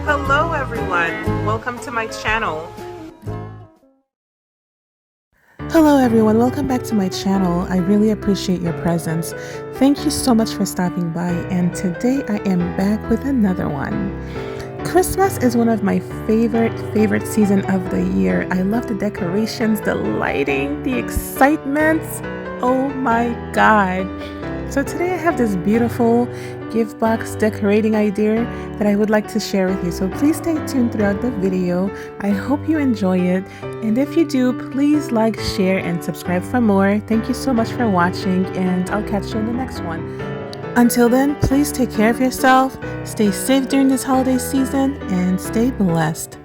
Hello everyone, welcome to my channel. Hello everyone, welcome back to my channel. I really appreciate your presence. Thank you so much for stopping by, and today I am back with another one. Christmas is one of my favorite season of the year. I love the decorations, the lighting, the excitement. Oh my god. So today I have this beautiful gift box decorating idea that I would like to share with you. So please stay tuned throughout the video. I hope you enjoy it. And if you do, please like, share, and subscribe for more. Thank you so much for watching, and I'll catch you in the next one. Until then, please take care of yourself, stay safe during this holiday season, and stay blessed.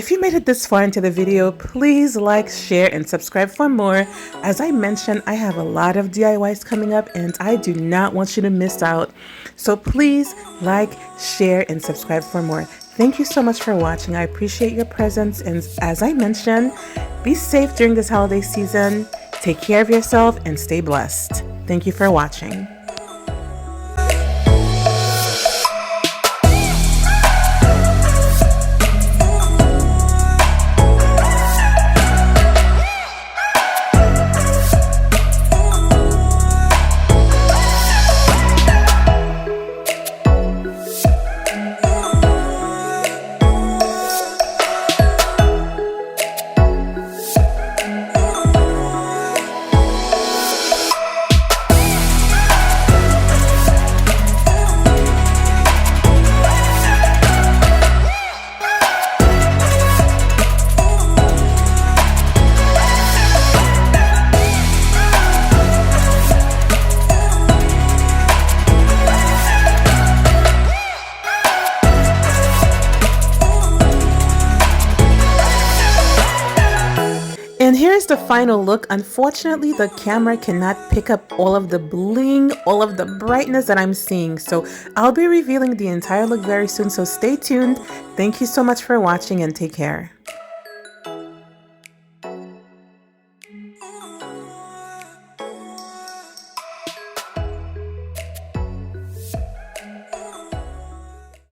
if you made it this far into the video, please like, share, and subscribe for more. As I mentioned, I have a lot of DIYs coming up and I do not want you to miss out. So please like, share, and subscribe for more. Thank you so much for watching. I appreciate your presence, and as I mentioned, be safe during this holiday season. Take care of yourself and stay blessed. Thank you for watching. And here's the final look. Unfortunately, the camera cannot pick up all of the bling, all of the brightness that I'm seeing. So I'll be revealing the entire look very soon. So stay tuned. Thank you so much for watching and take care.